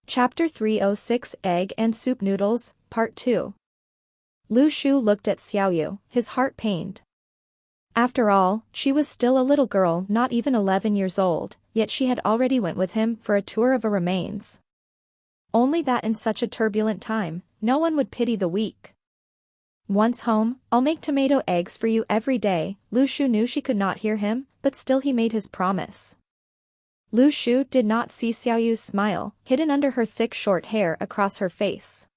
Chapter 306 Egg and Soup Noodles, Part 2. Lu Shu looked at Xiaoyu, his heart pained. After all, she was still a little girl, not even 11 years old, yet she had already went with him for a tour of her remains. Only that in such a turbulent time, no one would pity the weak. Once home, I'll make tomato eggs for you every day. Lu Shu knew she could not hear him, but still he made his promise. Lu Shu did not see Xiaoyu's smile, hidden under her thick short hair across her face.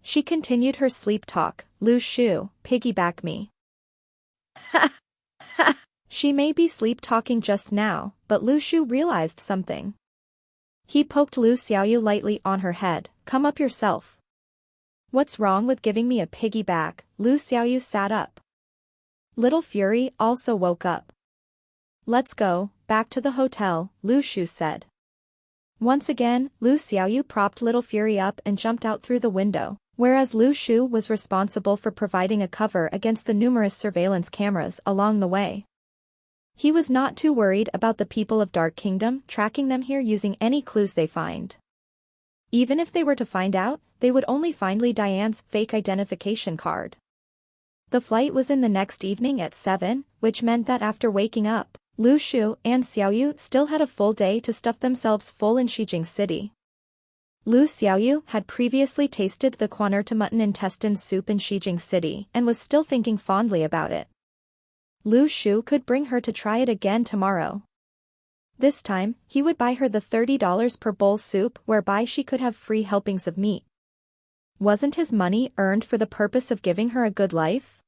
She continued her sleep talk. Lu Shu, piggyback me. Ha! Ha! She may be sleep-talking just now, but Lu Shu realized something. He poked Lu Xiaoyu lightly on her head. Come up yourself. What's wrong with giving me a piggyback? Lu Xiaoyu sat up. Little Fury also woke up. Let's go, back to the hotel, Lu Shu said. Once again, Lu Xiaoyu propped Little Fury up and jumped out through the window, whereas Lu Shu was responsible for providing a cover against the numerous surveillance cameras along the way. He was not too worried about the people of Dark Kingdom tracking them here using any clues they find. Even if they were to find out, they would only find Li Dian's fake identification card. The flight was in the next evening at 7, which meant that after waking up, Lu Shu and Xiaoyu still had a full day to stuff themselves full in Xijing City. Lu Xiaoyu had previously tasted the Quanerta mutton intestine soup in Xijing City and was still thinking fondly about it. Lu Shu could bring her to try it again tomorrow. This time, he would buy her the $30 per bowl soup, whereby she could have free helpings of meat. Wasn't his money earned for the purpose of giving her a good life?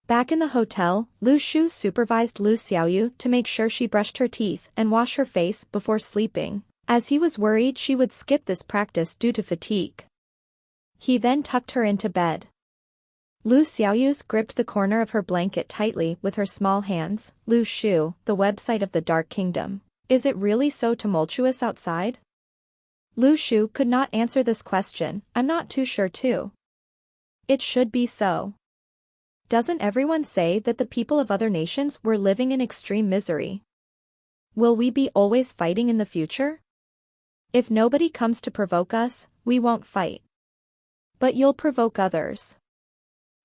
Back in the hotel, Lu Shu supervised Lu Xiaoyu to make sure she brushed her teeth and wash her face before sleeping, as he was worried she would skip this practice due to fatigue. He then tucked her into bed. Lu Xiaoyu gripped the corner of her blanket tightly with her small hands. Lu Shu, the website of the Dark Kingdom. Is it really so tumultuous outside? Lu Shu could not answer this question. I'm not too sure too. It should be so. Doesn't everyone say that the people of other nations were living in extreme misery? Will we be always fighting in the future? If nobody comes to provoke us, we won't fight. But you'll provoke others.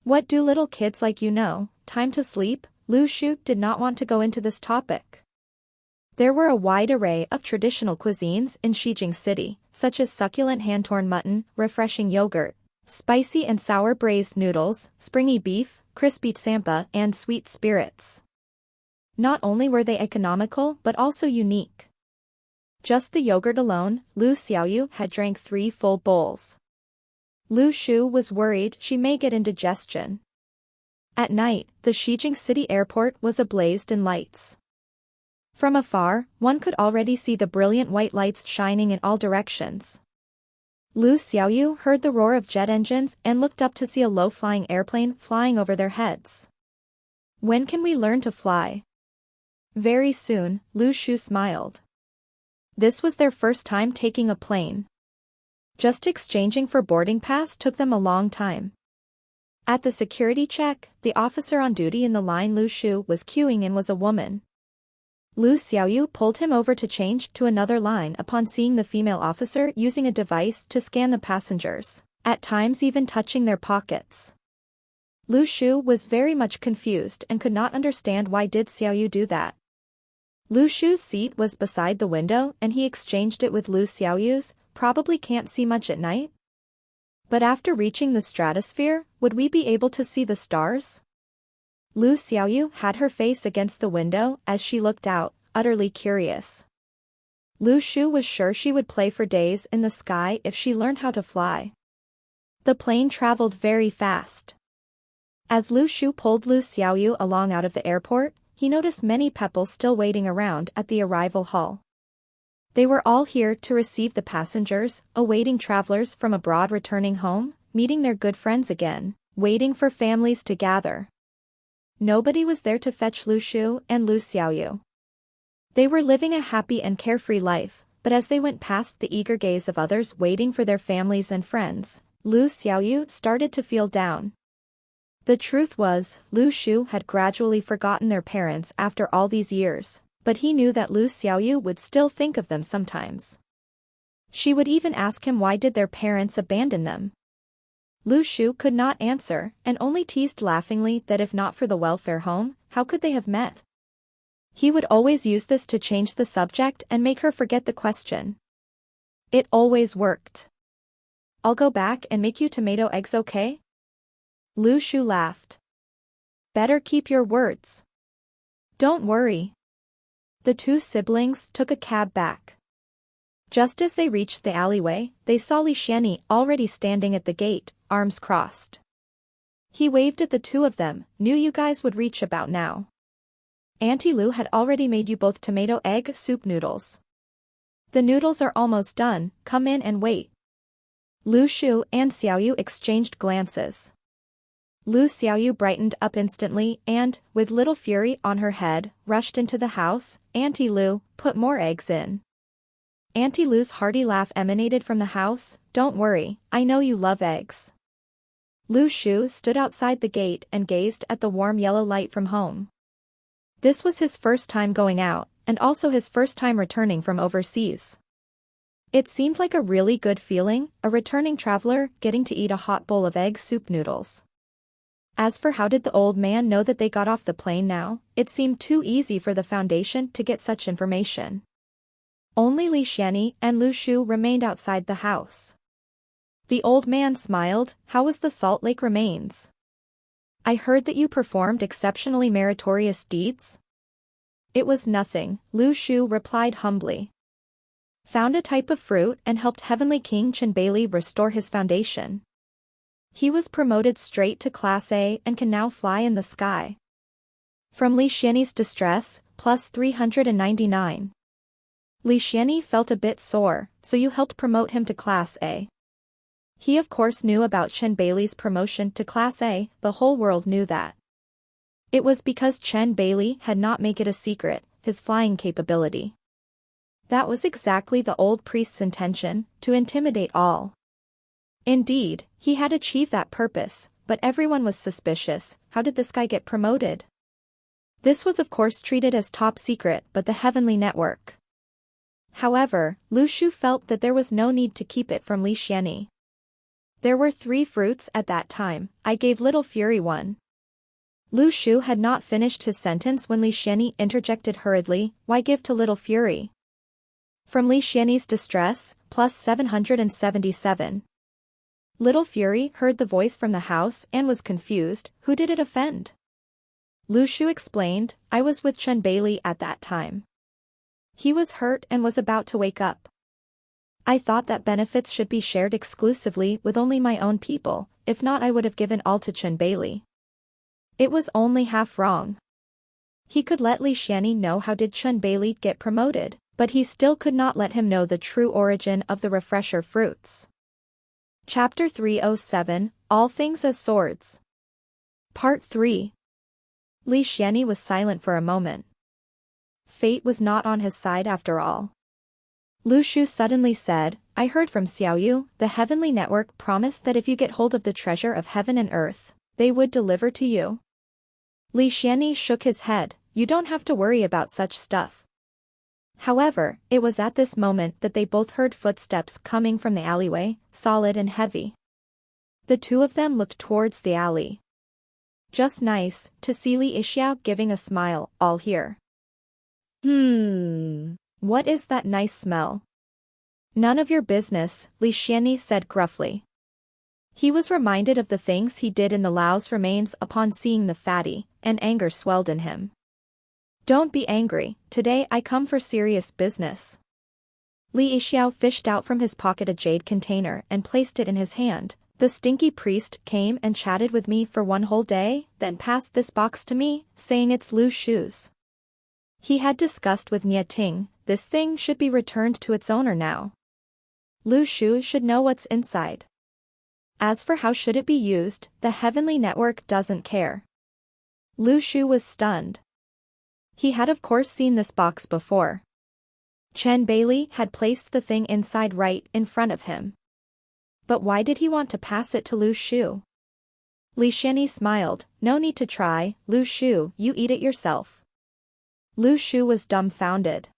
What do little kids like you know? Time to sleep? Lu Shu did not want to go into this topic. There were a wide array of traditional cuisines in Xijing City, such as succulent hand-torn mutton, refreshing yogurt, spicy and sour braised noodles, springy beef, crispy tsampa, and sweet spirits. Not only were they economical but also unique. Just the yogurt alone, Lu Xiaoyu had drank 3 full bowls. Lu Shu was worried she may get indigestion. At night, the Xijing City airport was ablaze in lights. From afar, one could already see the brilliant white lights shining in all directions. Lu Xiaoyu heard the roar of jet engines and looked up to see a low-flying airplane flying over their heads. When can we learn to fly? Very soon, Lu Shu smiled. This was their first time taking a plane. Just exchanging for boarding pass took them a long time. At the security check, the officer on duty in the line Lu Shu was queuing in was a woman. Lu Xiaoyu pulled him over to change to another line upon seeing the female officer using a device to scan the passengers, at times even touching their pockets. Lu Shu was very much confused and could not understand why did Xiaoyu do that. Lu Shu's seat was beside the window and he exchanged it with Lu Xiaoyu's. Probably can't see much at night? But after reaching the stratosphere, would we be able to see the stars? Lu Xiaoyu had her face against the window as she looked out, utterly curious. Lu Shu was sure she would play for days in the sky if she learned how to fly. The plane traveled very fast. As Lu Shu pulled Lu Xiaoyu along out of the airport, he noticed many people still waiting around at the arrival hall. They were all here to receive the passengers, awaiting travelers from abroad returning home, meeting their good friends again, waiting for families to gather. Nobody was there to fetch Lu Shu and Lu Xiaoyu. They were living a happy and carefree life, but as they went past the eager gaze of others waiting for their families and friends, Lu Xiaoyu started to feel down. The truth was, Lu Shu had gradually forgotten their parents after all these years. But he knew that Lu Xiaoyu would still think of them sometimes. She would even ask him why did their parents abandon them. Lu Shu could not answer, and only teased laughingly that if not for the welfare home, how could they have met? He would always use this to change the subject and make her forget the question. It always worked. I'll go back and make you tomato eggs, okay? Lu Shu laughed. Better keep your words. Don't worry. The two siblings took a cab back. Just as they reached the alleyway, they saw Li Xianyi already standing at the gate, arms crossed. He waved at the two of them, knew you guys would reach about now. Auntie Lu had already made you both tomato egg soup noodles. The noodles are almost done, come in and wait. Lu Shu and Xiaoyu exchanged glances. Lu Xiaoyu brightened up instantly and, with little fury on her head, rushed into the house. Auntie Lu, put more eggs in. Auntie Lu's hearty laugh emanated from the house. Don't worry, I know you love eggs. Lu Shu stood outside the gate and gazed at the warm yellow light from home. This was his first time going out, and also his first time returning from overseas. It seemed like a really good feeling, a returning traveler getting to eat a hot bowl of egg soup noodles. As for how did the old man know that they got off the plane now, it seemed too easy for the Foundation to get such information. Only Li Xianyi and Lu Shu remained outside the house. The old man smiled. How was the Salt Lake remains? I heard that you performed exceptionally meritorious deeds. It was nothing, Lu Shu replied humbly. Found a type of fruit and helped Heavenly King Chen Bailey restore his foundation. He was promoted straight to Class A and can now fly in the sky. From Li Xianyi's distress, plus 399. Li Xianyi felt a bit sore, so you helped promote him to Class A. He of course knew about Chen Bailey's promotion to Class A, the whole world knew that. It was because Chen Bailey had not made it a secret, his flying capability. That was exactly the old priest's intention, to intimidate all. Indeed, he had achieved that purpose, but everyone was suspicious. How did this guy get promoted? This was of course treated as top secret but the Heavenly Network. However, Lu Shu felt that there was no need to keep it from Li Xianyi. There were 3 fruits at that time, I gave Little Fury one. Lu Shu had not finished his sentence when Li Xianyi interjected hurriedly, why give to Little Fury? From Li Xianyi's distress, plus 777. Little Fury heard the voice from the house and was confused, who did it offend? Lu Shu explained, I was with Chen Bailey at that time. He was hurt and was about to wake up. I thought that benefits should be shared exclusively with only my own people, if not I would have given all to Chen Bailey. It was only half wrong. He could let Li Xianyi know how did Chen Bailey get promoted, but he still could not let him know the true origin of the refresher fruits. Chapter 307, All Things as Swords. Part 3. Li Xianyi was silent for a moment. Fate was not on his side after all. Lu Shu suddenly said, I heard from Xiaoyu, the Heavenly Network promised that if you get hold of the treasure of heaven and earth, they would deliver to you. Li Xianyi shook his head, you don't have to worry about such stuff. However, it was at this moment that they both heard footsteps coming from the alleyway, solid and heavy. The two of them looked towards the alley. Just nice, to see Li Xiao giving a smile, all here. What is that nice smell? None of your business, Li Xianyi said gruffly. He was reminded of the things he did in the Lao's remains upon seeing the fatty, and anger swelled in him. Don't be angry, today I come for serious business. Li Xiao fished out from his pocket a jade container and placed it in his hand. The stinky priest came and chatted with me for one whole day, then passed this box to me, saying it's Lu Shu's. He had discussed with Nye Ting, this thing should be returned to its owner now. Lu Shu should know what's inside. As for how should it be used, the Heavenly Network doesn't care. Lu Shu was stunned. He had of course seen this box before. Chen Bailey had placed the thing inside right in front of him. But why did he want to pass it to Lu Shu? Li Xianyi smiled, no need to try, Lu Shu, you eat it yourself. Lu Shu was dumbfounded.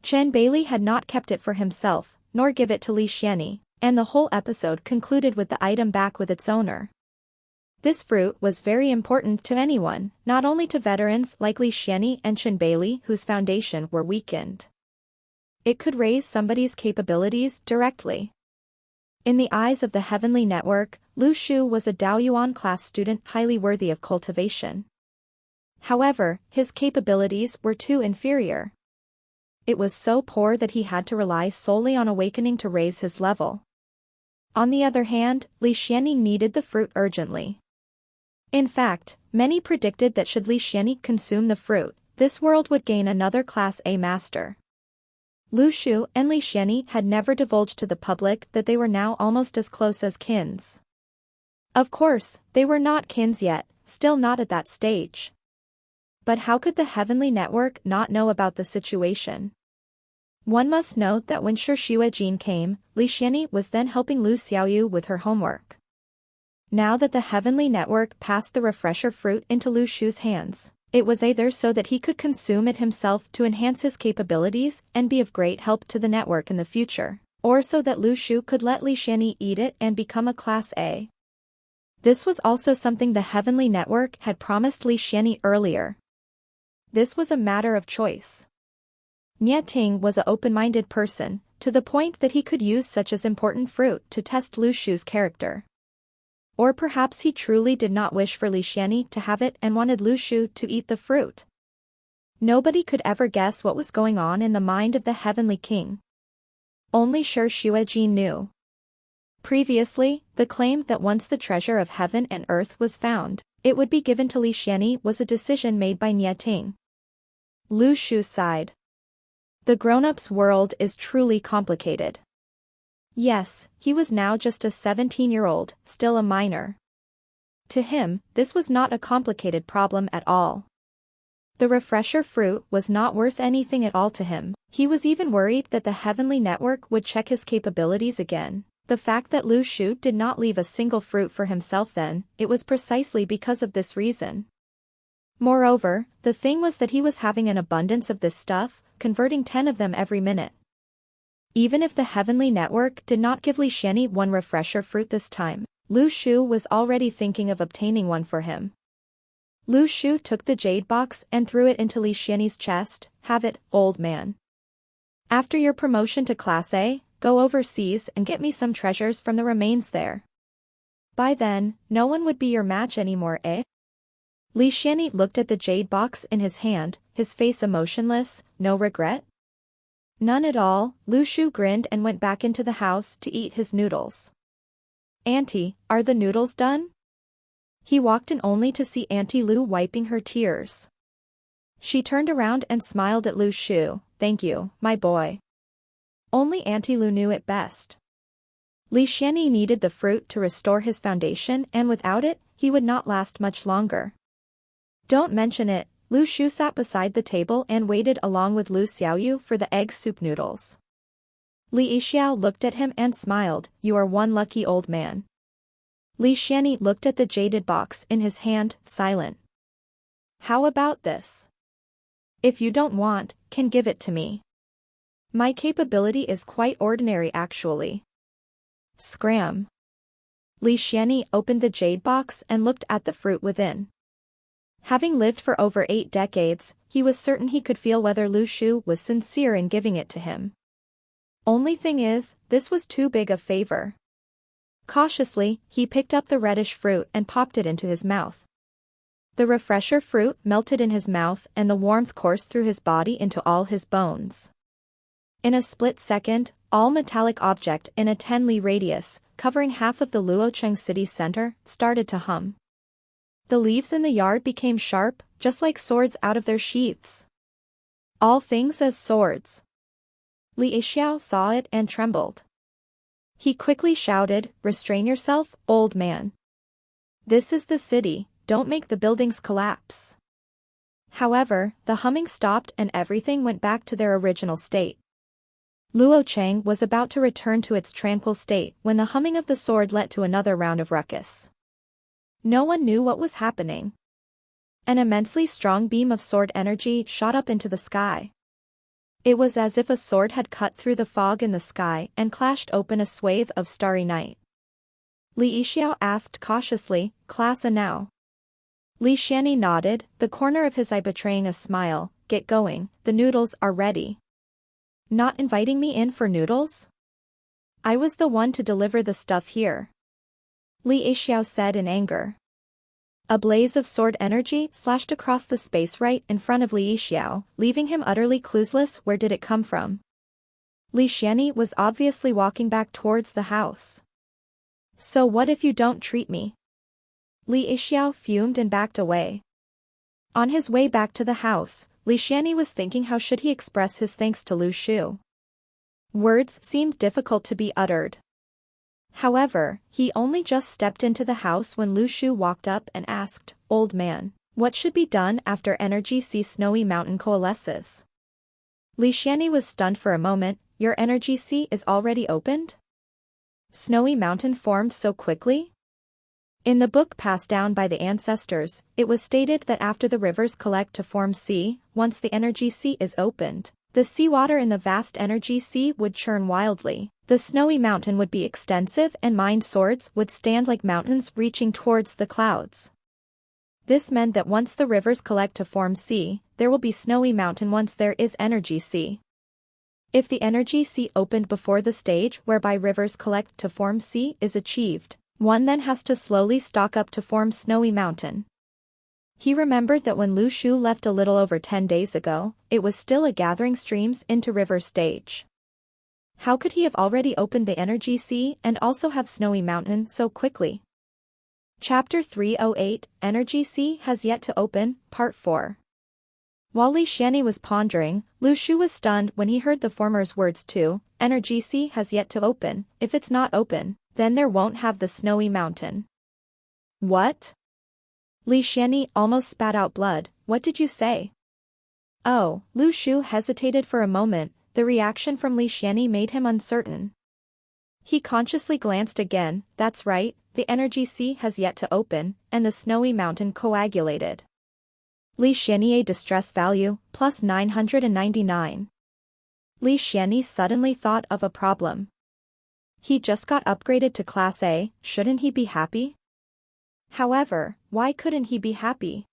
Chen Bailey had not kept it for himself, nor give it to Li Xianyi, and the whole episode concluded with the item back with its owner. This fruit was very important to anyone, not only to veterans like Li Xianyi and Chen Bailey whose foundation were weakened. It could raise somebody's capabilities directly. In the eyes of the Heavenly Network, Lu Shu was a Daoyuan class student highly worthy of cultivation. However, his capabilities were too inferior. It was so poor that he had to rely solely on awakening to raise his level. On the other hand, Li Xianyi needed the fruit urgently. In fact, many predicted that should Li Xianyi consume the fruit, this world would gain another Class A master. Lu Shu and Li Xianyi had never divulged to the public that they were now almost as close as kins. Of course, they were not kins yet, still not at that stage. But how could the Heavenly Network not know about the situation? One must note that when Shi Xuejin came, Li Xianyi was then helping Lu Xiaoyu with her homework. Now that the Heavenly Network passed the refresher fruit into Lu Shu's hands, it was either so that he could consume it himself to enhance his capabilities and be of great help to the network in the future, or so that Lu Shu could let Li Xianyi eat it and become a Class A. This was also something the Heavenly Network had promised Li Xianyi earlier. This was a matter of choice. Nie Ting was an open-minded person, to the point that he could use such as important fruit to test Lu Shu's character. Or perhaps he truly did not wish for Li Xianyi to have it and wanted Lu Shu to eat the fruit. Nobody could ever guess what was going on in the mind of the Heavenly King. Only Shi Xuejin knew. Previously, the claim that once the treasure of heaven and earth was found, it would be given to Li Xianyi was a decision made by Nie Ting. Lu Shu sighed. The grown-up's world is truly complicated. Yes, he was now just a 17-year-old, still a minor. To him, this was not a complicated problem at all. The refresher fruit was not worth anything at all to him. He was even worried that the Heavenly Network would check his capabilities again. The fact that Lu Shu did not leave a single fruit for himself then, it was precisely because of this reason. Moreover, the thing was that he was having an abundance of this stuff, converting 10 of them every minute. Even if the Heavenly Network did not give Li Xianyi one refresher fruit this time, Lu Shu was already thinking of obtaining one for him. Lu Shu took the jade box and threw it into Li Xianyi's chest. Have it, old man. After your promotion to Class A, go overseas and get me some treasures from the remains there. By then, no one would be your match anymore, eh? Li Xianyi looked at the jade box in his hand, his face emotionless. No regret? None at all. Lu Shu grinned and went back into the house to eat his noodles. Auntie, are the noodles done? He walked in only to see Auntie Lu wiping her tears. She turned around and smiled at Lu Shu. Thank you, my boy. Only Auntie Lu knew it best. Li Xianyi needed the fruit to restore his foundation, and without it, he would not last much longer. Don't mention it. Lu Shu sat beside the table and waited along with Lu Xiaoyu for the egg soup noodles. Li Yixiao looked at him and smiled. You are one lucky old man. Li Xianyi looked at the jaded box in his hand, silent. How about this? If you don't want, can give it to me. My capability is quite ordinary actually. Scram. Li Xianyi opened the jade box and looked at the fruit within. Having lived for over 8 decades, he was certain he could feel whether Lu Shu was sincere in giving it to him. Only thing is, this was too big a favor. Cautiously, he picked up the reddish fruit and popped it into his mouth. The refresher fruit melted in his mouth and the warmth coursed through his body into all his bones. In a split second, all metallic object in a 10-li radius, covering half of the Luocheng city center, started to hum. The leaves in the yard became sharp, just like swords out of their sheaths. All things as swords. Li Yixiao saw it and trembled. He quickly shouted, restrain yourself, old man. This is the city, don't make the buildings collapse. However, the humming stopped and everything went back to their original state. Luocheng was about to return to its tranquil state when the humming of the sword led to another round of ruckus. No one knew what was happening. An immensely strong beam of sword energy shot up into the sky. It was as if a sword had cut through the fog in the sky and clashed open a swathe of starry night. Li Yixiao asked cautiously, "Class A now?" Li Xianyi nodded, the corner of his eye betraying a smile. "Get going, the noodles are ready." "Not inviting me in for noodles? I was the one to deliver the stuff here," Li Yixiao said in anger. A blaze of sword energy slashed across the space right in front of Li Yixiao, leaving him utterly clueless. Where did it come from? Li Xianyi was obviously walking back towards the house. "So what if you don't treat me?" Li Yixiao fumed and backed away. On his way back to the house, Li Xianyi was thinking how should he express his thanks to Lu Shu. Words seemed difficult to be uttered. However, he only just stepped into the house when Lu Shu walked up and asked, "Old man, what should be done after Energy C Snowy Mountain coalesces?" Li Xianyi was stunned for a moment. "Your Energy C is already opened? Snowy Mountain formed so quickly?" In the book passed down by the ancestors, it was stated that after the rivers collect to form sea, once the Energy Sea is opened, the seawater in the vast Energy Sea would churn wildly, the Snowy Mountain would be extensive and mined swords would stand like mountains reaching towards the clouds. This meant that once the rivers collect to form sea, there will be Snowy Mountain once there is Energy Sea. If the Energy Sea opened before the stage whereby rivers collect to form sea is achieved, one then has to slowly stock up to form Snowy Mountain. He remembered that when Lu Shu left a little over 10 days ago, it was still a gathering streams into river stage. How could he have already opened the Energy Sea and also have Snowy Mountain so quickly? Chapter 308, Energy Sea has yet to open, Part 4. While Li Xianyi was pondering, Lu Shu was stunned when he heard the former's words too. Energy Sea has yet to open. If it's not open, then there won't have the Snowy Mountain. What? Li Xianyi almost spat out blood. What did you say? Oh, Lu Shu hesitated for a moment. The reaction from Li Xianyi made him uncertain. He consciously glanced again. That's right, the Energy Sea has yet to open, and the Snowy Mountain coagulated. Li Xianyi distress value, plus 999. Li Xianyi suddenly thought of a problem. He just got upgraded to Class A, shouldn't he be happy? However, why couldn't he be happy?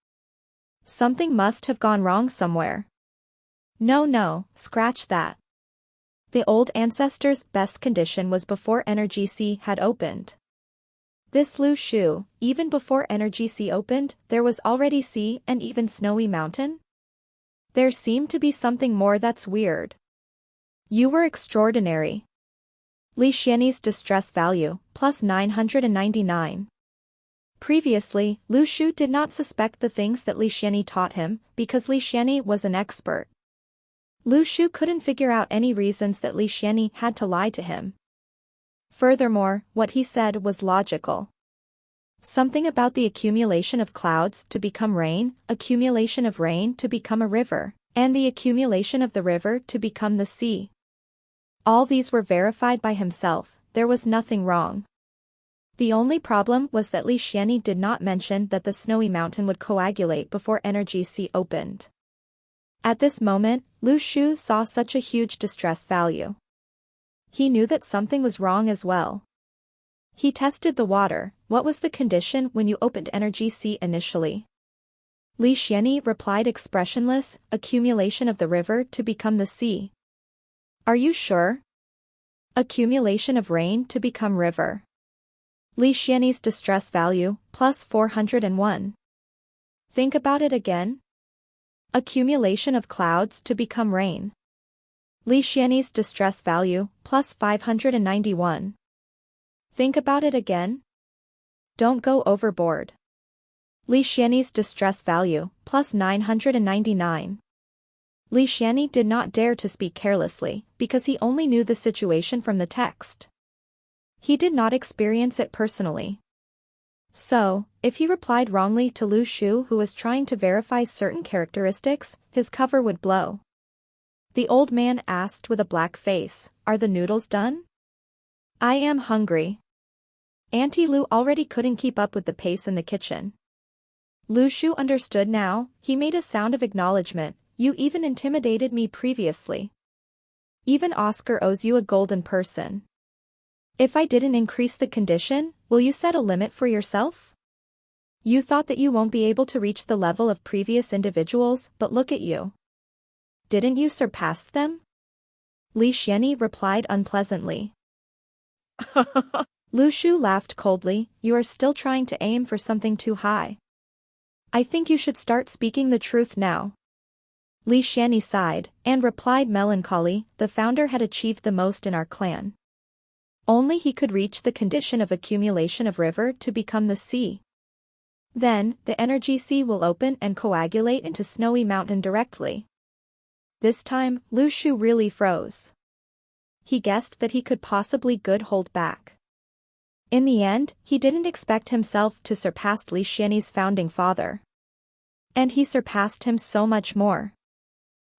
Something must have gone wrong somewhere. No, scratch that. The old ancestor's best condition was before Energy Sea had opened. This Lu Shu, even before Energy Sea opened, there was already sea and even Snowy Mountain? There seemed to be something more that's weird. You were extraordinary. Li Xianyi's distress value, plus 999. Previously, Lu Shu did not suspect the things that Li Xianyi taught him, because Li Xianyi was an expert. Lu Shu couldn't figure out any reasons that Li Xianyi had to lie to him. Furthermore, what he said was logical. Something about the accumulation of clouds to become rain, accumulation of rain to become a river, and the accumulation of the river to become the sea. All these were verified by himself, there was nothing wrong. The only problem was that Li Xianyi did not mention that the Snowy Mountain would coagulate before Energy Sea opened. At this moment, Lu Shu saw such a huge distress value. He knew that something was wrong as well. He tested the water. What was the condition when you opened Energy Sea initially? Li Xianyi replied expressionless, accumulation of the river to become the sea. Are you sure? Accumulation of rain to become river. Li Xianyi's distress value, plus 401. Think about it again. Accumulation of clouds to become rain. Li Xianyi's distress value, plus 591. Think about it again. Don't go overboard. Li Xianyi's distress value, plus 999. Li Xianyi did not dare to speak carelessly, because he only knew the situation from the text. He did not experience it personally. So, if he replied wrongly to Lu Shu who was trying to verify certain characteristics, his cover would blow. The old man asked with a black face, "Are the noodles done?" "I am hungry." Auntie Lu already couldn't keep up with the pace in the kitchen. Lu Shu understood now, he made a sound of acknowledgement. You even intimidated me previously. Even Oscar owes you a golden person. If I didn't increase the condition, will you set a limit for yourself? You thought that you won't be able to reach the level of previous individuals, but look at you. Didn't you surpass them? Li Xianyi replied unpleasantly. Lu Shu laughed coldly, you are still trying to aim for something too high. I think you should start speaking the truth now. Li Xianyi sighed, and replied melancholy, the founder had achieved the most in our clan. Only he could reach the condition of accumulation of river to become the sea. Then, the energy sea will open and coagulate into snowy mountain directly. This time, Lu Shu really froze. He guessed that he could possibly good hold back. In the end, he didn't expect himself to surpass Li Xianyi's founding father. And he surpassed him so much more.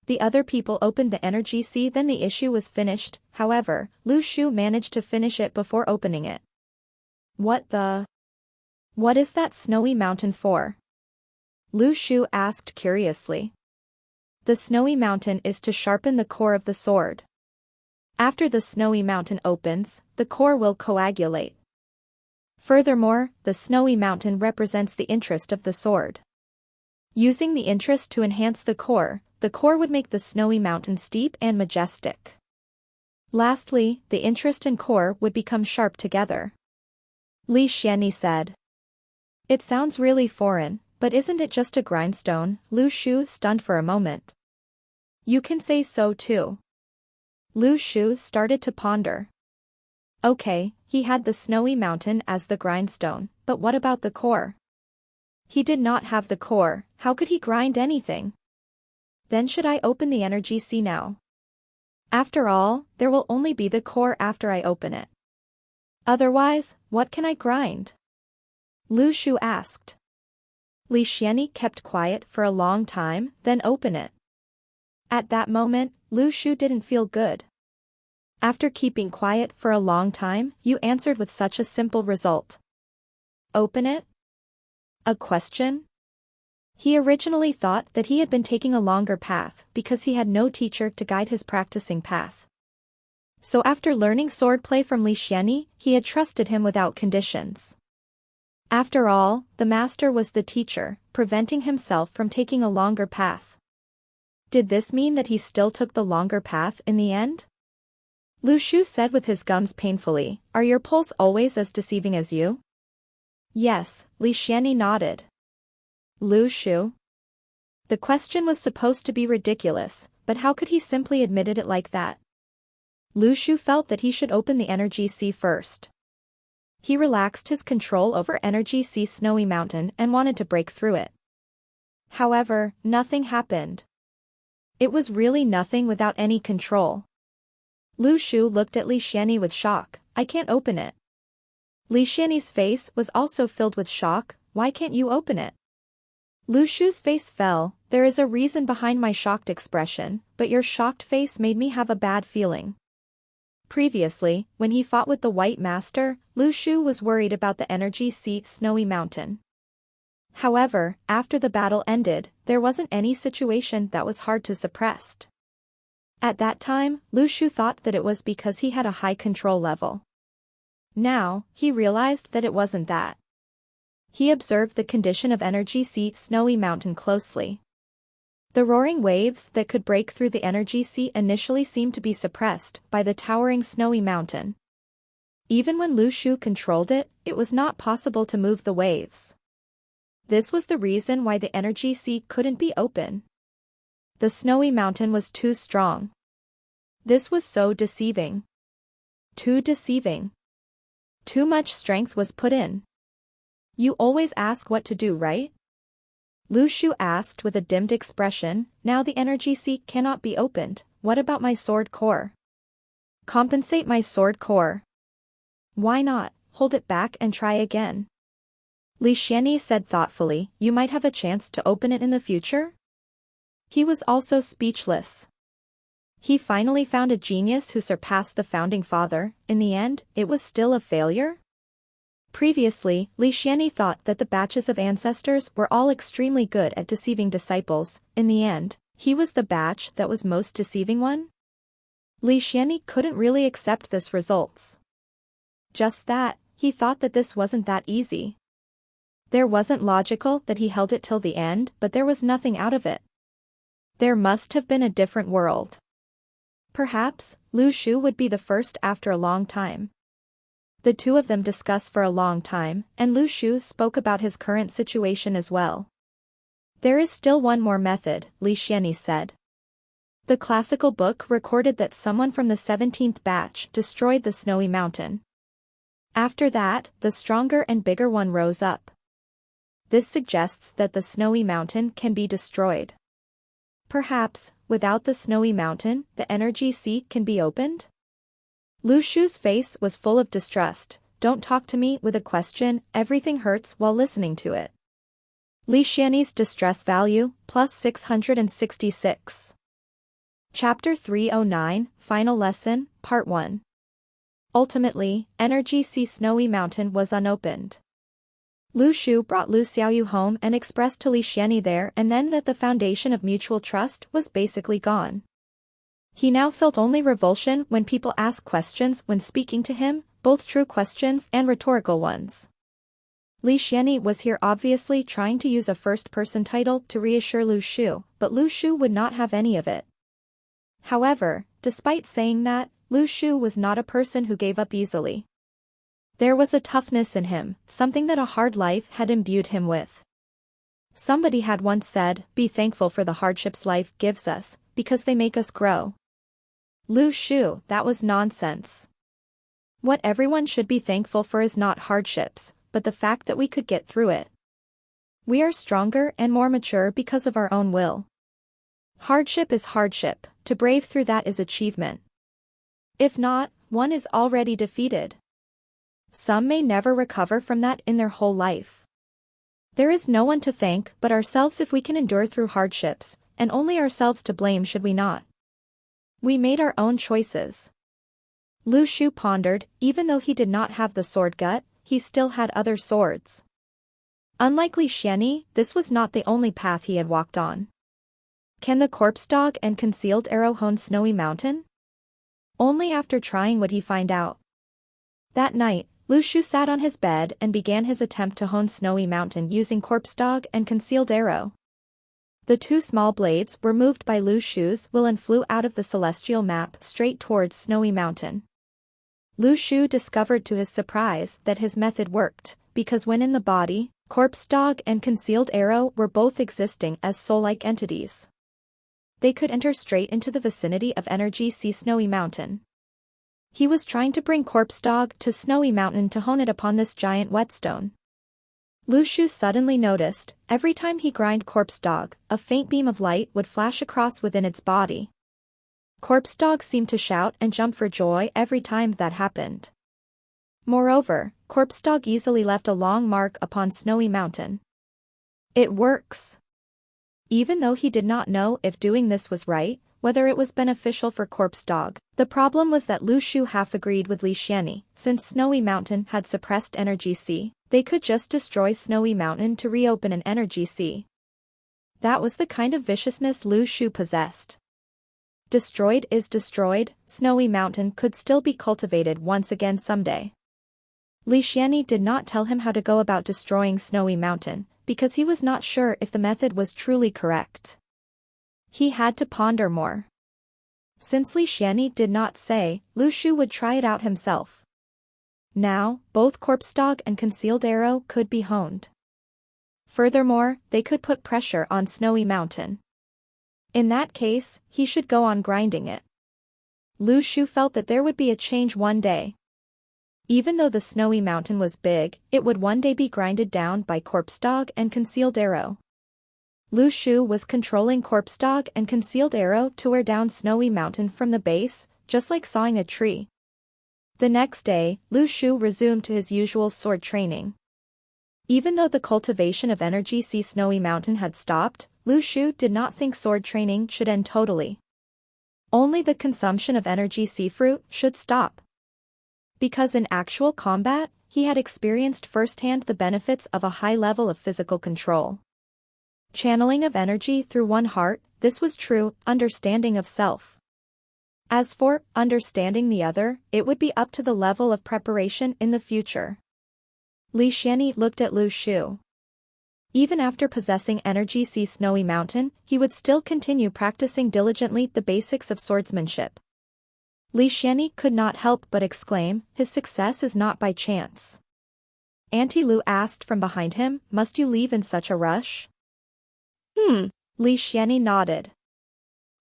The other people opened the energy sea, then the issue was finished. However, Lu Shu managed to finish it before opening it. What is that snowy mountain for? Lu Shu asked curiously. The snowy mountain is to sharpen the core of the sword. After the snowy mountain opens, the core will coagulate. Furthermore, the snowy mountain represents the interest of the sword. Using the interest to enhance the core would make the snowy mountain steep and majestic. Lastly, the interest and core would become sharp together. Li Xianyi said. It sounds really foreign, but isn't it just a grindstone? Lu Shu stunned for a moment. You can say so too. Lu Shu started to ponder. Okay, he had the snowy mountain as the grindstone, but what about the core? He did not have the core, how could he grind anything? Then should I open the energy sea now? After all, there will only be the core after I open it. Otherwise, what can I grind? Lu Shu asked. Li Xianyi kept quiet for a long time, then open it. At that moment, Lu Shu didn't feel good. After keeping quiet for a long time, you answered with such a simple result. Open it? A question? He originally thought that he had been taking a longer path because he had no teacher to guide his practicing path. So after learning swordplay from Li Xianyi, he had trusted him without conditions. After all, the master was the teacher, preventing himself from taking a longer path. Did this mean that he still took the longer path in the end? Lu Shu said with his gums painfully, are your pulls always as deceiving as you? Yes, Li Xianyi nodded. Lu Shu? The question was supposed to be ridiculous, but how could he simply admitted it like that? Lu Shu felt that he should open the energy sea first. He relaxed his control over energy sea snowy mountain and wanted to break through it. However, nothing happened. It was really nothing without any control. Lu Shu looked at Li Xianyi with shock, I can't open it. Li Xianyi's face was also filled with shock, why can't you open it? Lu Shu's face fell, there is a reason behind my shocked expression, but your shocked face made me have a bad feeling. Previously, when he fought with the White Master, Lu Shu was worried about the energy sea snowy mountain. However, after the battle ended, there wasn't any situation that was hard to suppress. At that time, Lu Shu thought that it was because he had a high control level. Now, he realized that it wasn't that. He observed the condition of energy sea snowy mountain closely. The roaring waves that could break through the energy sea initially seemed to be suppressed by the towering snowy mountain. Even when Lu Shu controlled it, it was not possible to move the waves. This was the reason why the energy sea couldn't be open. The snowy mountain was too strong. This was so deceiving. Too deceiving. Too much strength was put in. You always ask what to do, right? Lu Shu asked with a dimmed expression, now the energy sea cannot be opened, what about my sword core? Compensate my sword core. Why not, hold it back and try again. Li Xianyi said thoughtfully, you might have a chance to open it in the future? He was also speechless. He finally found a genius who surpassed the founding father, in the end, it was still a failure? Previously, Li Xianyi thought that the batches of ancestors were all extremely good at deceiving disciples, in the end, he was the batch that was most deceiving one? Li Xianyi couldn't really accept this results. Just that, he thought that this wasn't that easy. There wasn't logical that he held it till the end, but there was nothing out of it. There must have been a different world. Perhaps, Lu Shu would be the first after a long time. The two of them discussed for a long time, and Lu Shu spoke about his current situation as well. There is still one more method, Li Xianyi said. The classical book recorded that someone from the 17th batch destroyed the snowy mountain. After that, the stronger and bigger one rose up. This suggests that the snowy mountain can be destroyed. Perhaps, without the snowy mountain, the energy sea can be opened? Lu Shu's face was full of distrust. Don't talk to me with a question, everything hurts while listening to it. Li Xianyi's distress value, plus 666. Chapter 309, Final Lesson, Part 1. Ultimately, Energy Sea Snowy Mountain was unopened. Lu Shu brought Lu Xiaoyu home and expressed to Li Xianyi there and then that the foundation of mutual trust was basically gone. He now felt only revulsion when people asked questions when speaking to him, both true questions and rhetorical ones. Li Xianyi was here obviously trying to use a first-person title to reassure Lu Shu, but Lu Shu would not have any of it. However, despite saying that, Lu Shu was not a person who gave up easily. There was a toughness in him, something that a hard life had imbued him with. Somebody had once said, "Be thankful for the hardships life gives us, because they make us grow." Lu Shu, that was nonsense. What everyone should be thankful for is not hardships, but the fact that we could get through it. We are stronger and more mature because of our own will. Hardship is hardship, to brave through that is achievement. If not, one is already defeated. Some may never recover from that in their whole life. There is no one to thank but ourselves if we can endure through hardships, and only ourselves to blame should we not. We made our own choices. Lu Shu pondered, even though he did not have the sword gut, he still had other swords. Unlike Li Xianyi, this was not the only path he had walked on. Can the corpse dog and concealed arrow hone Snowy Mountain? Only after trying would he find out. That night, Lu Shu sat on his bed and began his attempt to hone Snowy Mountain using corpse dog and concealed arrow. The two small blades were moved by Lu Shu's will and flew out of the celestial map straight towards Snowy Mountain. Lu Shu discovered to his surprise that his method worked, because when in the body, corpse dog and concealed arrow were both existing as soul-like entities. They could enter straight into the vicinity of Energy Sea Snowy Mountain. He was trying to bring corpse dog to Snowy Mountain to hone it upon this giant whetstone. Lu Shu suddenly noticed, every time he grind corpse dog, a faint beam of light would flash across within its body. Corpse dog seemed to shout and jump for joy every time that happened. Moreover, corpse dog easily left a long mark upon Snowy Mountain. It works. Even though he did not know if doing this was right, whether it was beneficial for corpse dog, the problem was that Lu Shu half agreed with Li Xianyi, since Snowy Mountain had suppressed Energy Sea, they could just destroy Snowy Mountain to reopen an Energy Sea. That was the kind of viciousness Lu Shu possessed. Destroyed is destroyed, Snowy Mountain could still be cultivated once again someday. Li Xianyi did not tell him how to go about destroying Snowy Mountain, because he was not sure if the method was truly correct. He had to ponder more. Since Li Xianyi did not say, Lu Shu would try it out himself. Now, both corpse dog and concealed arrow could be honed. Furthermore, they could put pressure on Snowy Mountain. In that case, he should go on grinding it. Lu Shu felt that there would be a change one day. Even though the Snowy Mountain was big, it would one day be grinded down by corpse dog and concealed arrow. Lu Shu was controlling corpse dog and concealed arrow to wear down Snowy Mountain from the base, just like sawing a tree. The next day, Lu Shu resumed to his usual sword training. Even though the cultivation of Energy Sea Snowy Mountain had stopped, Lu Shu did not think sword training should end totally. Only the consumption of Energy Sea fruit should stop. Because in actual combat, he had experienced firsthand the benefits of a high level of physical control. Channeling of energy through one heart, this was true understanding of self. As for understanding the other, it would be up to the level of preparation in the future. Li Xianyi looked at Lu Shu. Even after possessing Energy Sea Snowy Mountain, he would still continue practicing diligently the basics of swordsmanship. Li Xianyi could not help but exclaim, his success is not by chance. Auntie Lu asked from behind him, must you leave in such a rush? Li Xianyi nodded.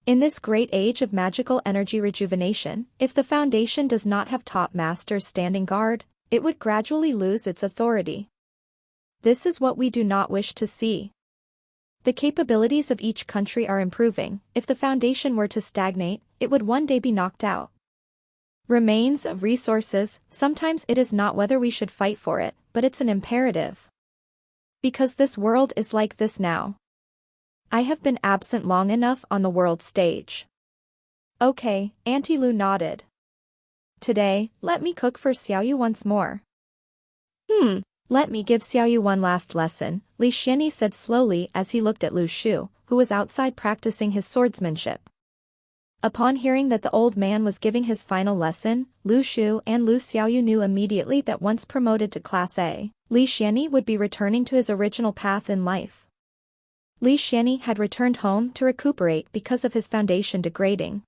In this great age of magical energy rejuvenation, if the foundation does not have top masters standing guard, it would gradually lose its authority. This is what we do not wish to see. The capabilities of each country are improving. If the foundation were to stagnate, it would one day be knocked out. Remains of resources, sometimes it is not whether we should fight for it, but it's an imperative. Because this world is like this now. I have been absent long enough on the world stage. Okay, Auntie Lu nodded. Today, let me cook for Xiaoyu once more. Let me give Xiaoyu one last lesson, Li Xianyi said slowly as he looked at Lu Shu, who was outside practicing his swordsmanship. Upon hearing that the old man was giving his final lesson, Lu Shu and Lu Xiaoyu knew immediately that once promoted to Class A, Li Xianyi would be returning to his original path in life. Li Xianyi had returned home to recuperate because of his foundation degrading.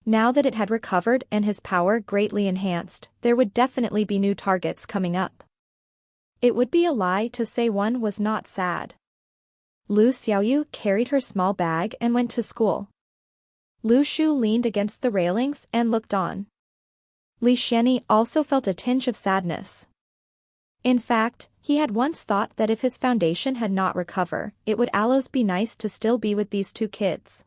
Now that it had recovered and his power greatly enhanced, there would definitely be new targets coming up. It would be a lie to say one was not sad. Lu Xiaoyu carried her small bag and went to school. Lu Shu leaned against the railings and looked on. Li Xianyi also felt a tinge of sadness. In fact, he had once thought that if his foundation had not recovered, it would always be nice to still be with these two kids.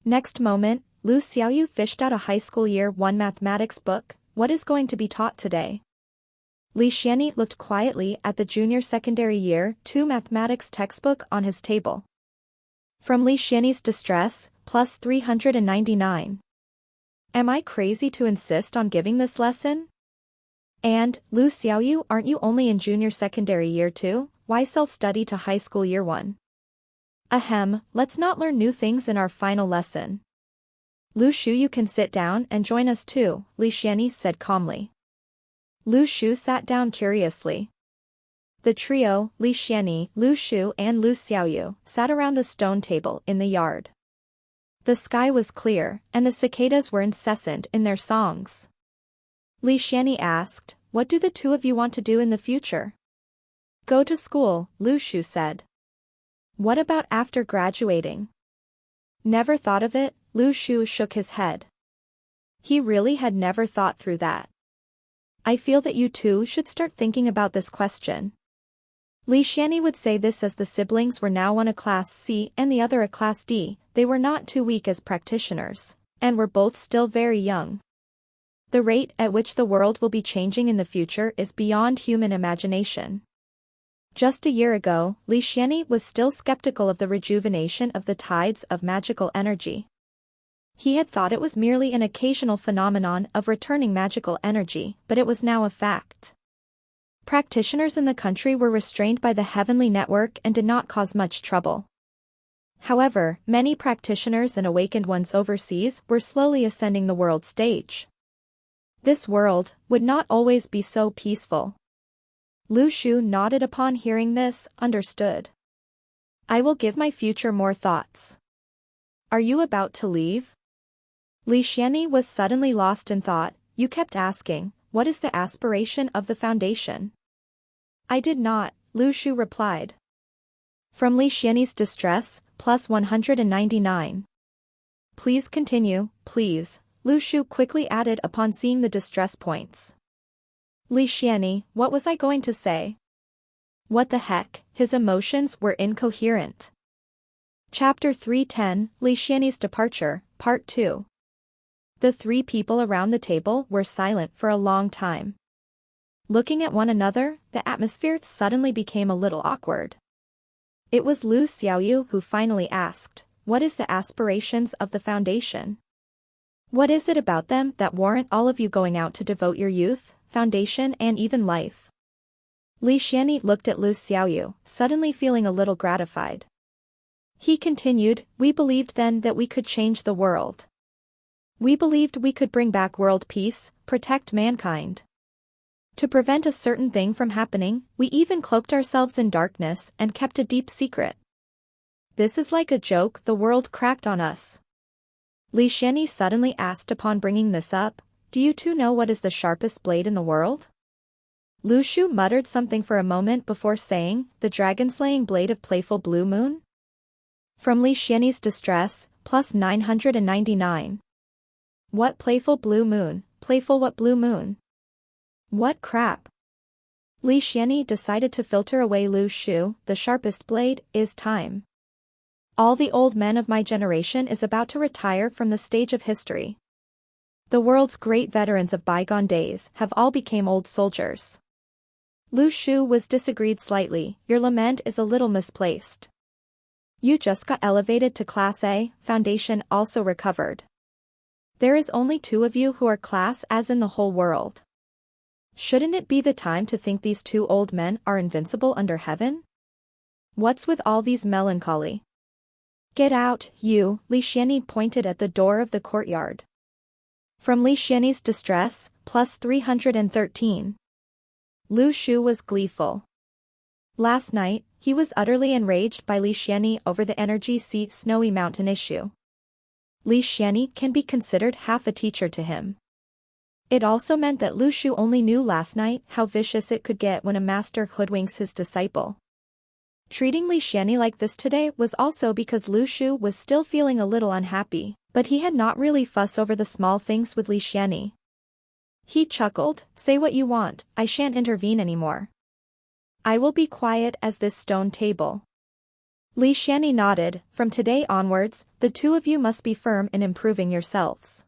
Next moment, Lu Xiaoyu fished out a high school year 1 mathematics book. What is going to be taught today? Li Xianyi looked quietly at the junior secondary year 2 mathematics textbook on his table. From Li Xianyi's distress, plus 399. Am I crazy to insist on giving this lesson? And, Lu Xiaoyu, aren't you only in junior secondary year 2, why self-study to high school year 1? Ahem, let's not learn new things in our final lesson. Lu Shu, you can sit down and join us too, Li Xianyi said calmly. Lu Shu sat down curiously. The trio, Li Xianyi, Lu Shu and Lu Xiaoyu, sat around the stone table in the yard. The sky was clear, and the cicadas were incessant in their songs. Li Xianyi asked, what do the two of you want to do in the future? Go to school, Lu Shu said. What about after graduating? Never thought of it, Lu Shu shook his head. He really had never thought through that. I feel that you two should start thinking about this question. Li Xianyi would say this as the siblings were now one a Class C and the other a Class D. They were not too weak as practitioners, and were both still very young. The rate at which the world will be changing in the future is beyond human imagination. Just a year ago, Li Xianyi was still skeptical of the rejuvenation of the tides of magical energy. He had thought it was merely an occasional phenomenon of returning magical energy, but it was now a fact. Practitioners in the country were restrained by the heavenly network and did not cause much trouble. However, many practitioners and awakened ones overseas were slowly ascending the world stage. This world would not always be so peaceful. Lu Shu nodded upon hearing this, understood. I will give my future more thoughts. Are you about to leave? Li Xianyi was suddenly lost in thought. You kept asking, what is the aspiration of the foundation? I did not, Lu Shu replied. From Li Xianyi's distress, plus 199. Please continue, please, Lu Shu quickly added upon seeing the distress points. Li Xianyi, what was I going to say? What the heck, his emotions were incoherent. Chapter 310, Li Xianyi's Departure, Part 2. The three people around the table were silent for a long time. Looking at one another, the atmosphere suddenly became a little awkward. It was Lu Xiaoyu who finally asked, what is the aspirations of the foundation? What is it about them that warrant all of you going out to devote your youth, foundation and even life? Li Xianyi looked at Lu Xiaoyu, suddenly feeling a little gratified. He continued, we believed then that we could change the world. We believed we could bring back world peace, protect mankind. To prevent a certain thing from happening, we even cloaked ourselves in darkness and kept a deep secret. This is like a joke the world cracked on us. Li Xianyi suddenly asked upon bringing this up, do you two know what is the sharpest blade in the world? Lu Shu muttered something for a moment before saying, the dragon-slaying blade of playful blue moon? From Li Xianyi's distress, plus 999. What playful blue moon, playful what blue moon? What crap? Li Xianyi decided to filter away Lu Shu, the sharpest blade, is time. All the old men of my generation is about to retire from the stage of history. The world's great veterans of bygone days have all become old soldiers. Lu Shu was disagreed slightly, your lament is a little misplaced. You just got elevated to Class A, Foundation also recovered. There is only 2 of you who are class as in the whole world. Shouldn't it be the time to think these 2 old men are invincible under heaven? What's with all these melancholy? Get out, you, Li Xianyi pointed at the door of the courtyard. From Li Xianyi's distress, plus 313. Lu Shu was gleeful. Last night, he was utterly enraged by Li Xianyi over the energy seat snowy mountain issue. Li Xianyi can be considered half a teacher to him. It also meant that Lu Shu only knew last night how vicious it could get when a master hoodwinks his disciple. Treating Li Xianyi like this today was also because Lu Shu was still feeling a little unhappy, but he had not really fussed over the small things with Li Xianyi. He chuckled, say what you want, I shan't intervene anymore. I will be quiet as this stone table. Li Xianyi nodded, from today onwards, the 2 of you must be firm in improving yourselves.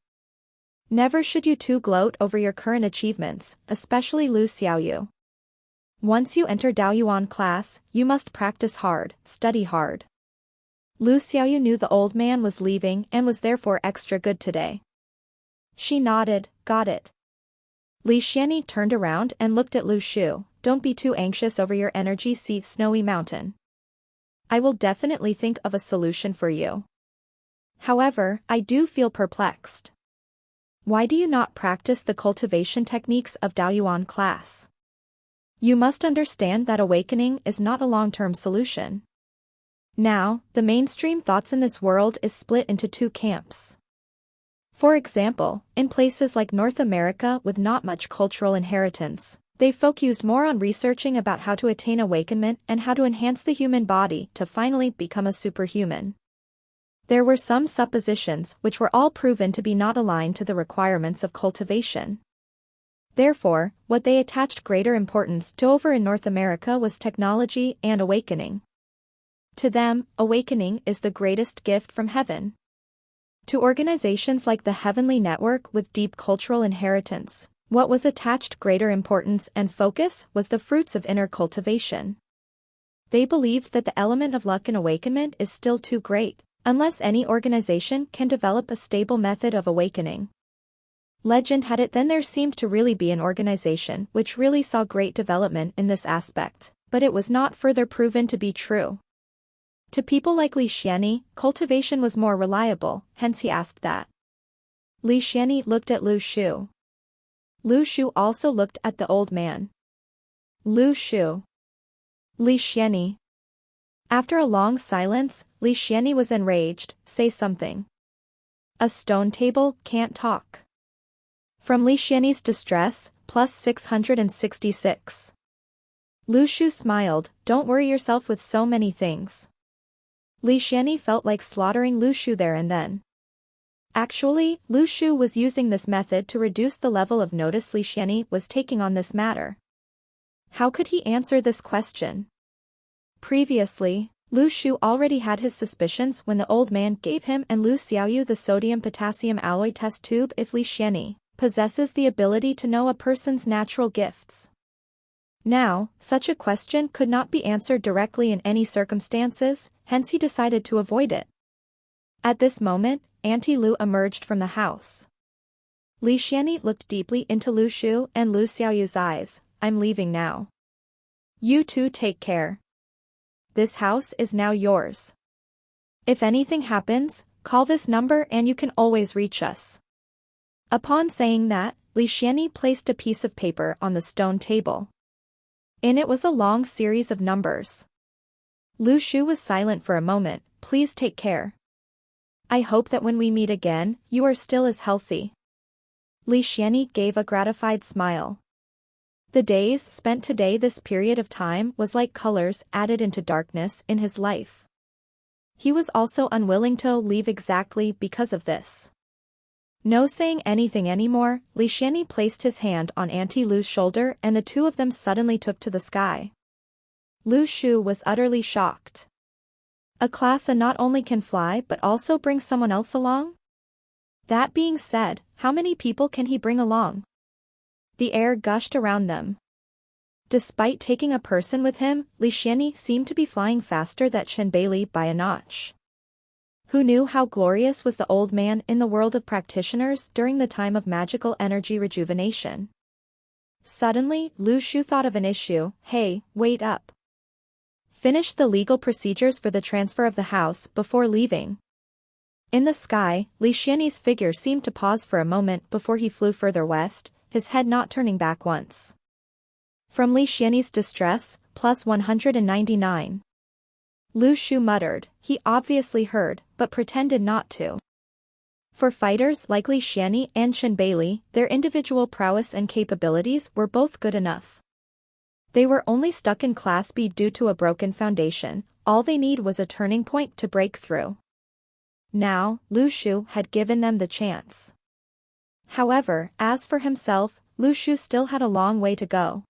Never should you 2 gloat over your current achievements, especially Lu Xiaoyu. Once you enter Daoyuan class, you must practice hard, study hard. Lu Xiaoyu knew the old man was leaving and was therefore extra good today. She nodded, got it. Li Xianyi turned around and looked at Lu Shu, don't be too anxious over your energy seat snowy mountain. I will definitely think of a solution for you. However, I do feel perplexed. Why do you not practice the cultivation techniques of Daoyuan class? You must understand that awakening is not a long-term solution. Now, the mainstream thoughts in this world is split into 2 camps. For example, in places like North America with not much cultural inheritance, they focused more on researching about how to attain awakenment and how to enhance the human body to finally become a superhuman. There were some suppositions which were all proven to be not aligned to the requirements of cultivation. Therefore, what they attached greater importance to over in North America was technology and awakening. To them, awakening is the greatest gift from heaven. To organizations like the Heavenly Network with deep cultural inheritance, what was attached greater importance and focus was the fruits of inner cultivation. They believed that the element of luck in awakenment is still too great, unless any organization can develop a stable method of awakening. Legend had it then there seemed to really be an organization which really saw great development in this aspect, but it was not further proven to be true. To people like Li Xianyi, cultivation was more reliable, hence he asked that. Li Xianyi looked at Lu Shu. Lu Shu also looked at the old man. Lu Shu. Li Xianyi. After a long silence, Li Xianyi was enraged, say something. A stone table can't talk. From Li Xianyi's distress, plus 666. Lu Shu smiled, don't worry yourself with so many things. Li Xianyi felt like slaughtering Lu Shu there and then. Actually, Lu Shu was using this method to reduce the level of notice Li Xianyi was taking on this matter. How could he answer this question? Previously, Lu Shu already had his suspicions when the old man gave him and Lu Xiaoyu the sodium-potassium alloy test tube if Li Xianyi possesses the ability to know a person's natural gifts. Now, such a question could not be answered directly in any circumstances, hence he decided to avoid it. At this moment, Auntie Lu emerged from the house. Li Xianyi looked deeply into Lu Shu and Lu Xiaoyu's eyes, I'm leaving now. You two take care. This house is now yours. If anything happens, call this number and you can always reach us. Upon saying that, Li Xianyi placed a piece of paper on the stone table. In it was a long series of numbers. Lu Shu was silent for a moment. Please take care. I hope that when we meet again, you are still as healthy. Li Xianyi gave a gratified smile. The days spent today, this period of time, was like colors added into darkness in his life. He was also unwilling to leave exactly because of this. No saying anything anymore, Li Xianyi placed his hand on Auntie Lu's shoulder and the two of them suddenly took to the sky. Lu Shu was utterly shocked. A class A not only can fly but also bring someone else along? That being said, how many people can he bring along? The air gushed around them. Despite taking a person with him, Li Xianyi seemed to be flying faster than Chen Beili by a notch. Who knew how glorious was the old man in the world of practitioners during the time of magical energy rejuvenation? Suddenly, Lu Shu thought of an issue. Hey, wait up. Finish the legal procedures for the transfer of the house before leaving. In the sky, Li Xianyi's figure seemed to pause for a moment before he flew further west, his head not turning back once. From Li Xianyi's distress, plus 199. Lu Shu muttered. He obviously heard, but pretended not to. For fighters like Li Xianyi and Chen Beili, their individual prowess and capabilities were both good enough. They were only stuck in Class B due to a broken foundation. All they need was a turning point to break through. Now, Lu Shu had given them the chance. However, as for himself, Lu Shu still had a long way to go.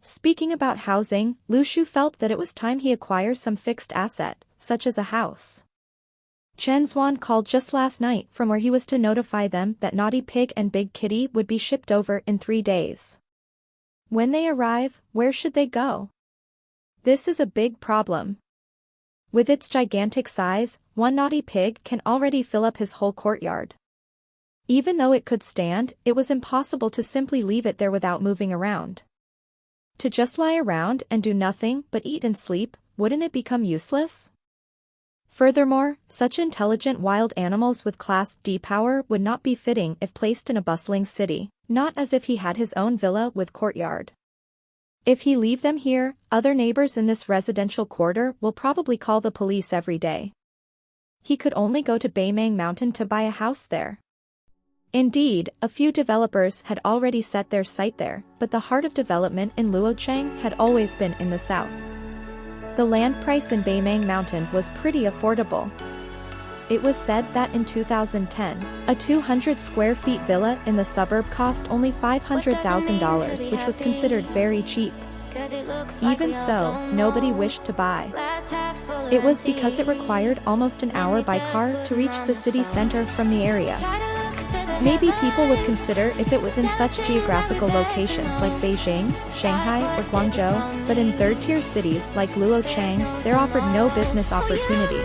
Speaking about housing, Lu Shu felt that it was time he acquire some fixed asset, such as a house. Chen Zuan called just last night from where he was to notify them that Naughty Pig and Big Kitty would be shipped over in 3 days. When they arrive, where should they go? This is a big problem. With its gigantic size, one Naughty Pig can already fill up his whole courtyard. Even though it could stand, it was impossible to simply leave it there without moving around. To just lie around and do nothing but eat and sleep, wouldn't it become useless? Furthermore, such intelligent wild animals with Class D power would not be fitting if placed in a bustling city, not as if he had his own villa with courtyard. If he leave them here, other neighbors in this residential quarter will probably call the police every day. He could only go to Beimang Mountain to buy a house there. Indeed, a few developers had already set their sight there, but the heart of development in Luocheng had always been in the south. The land price in Beimang Mountain was pretty affordable. It was said that in 2010, a 200 square feet villa in the suburb cost only $500,000, which was considered very cheap. Even so, nobody wished to buy. It was because it required almost an hour by car to reach the city center from the area. Maybe people would consider if it was in such geographical locations like Beijing, Shanghai, or Guangzhou, but in third-tier cities like Luocheng, there offered no business opportunity.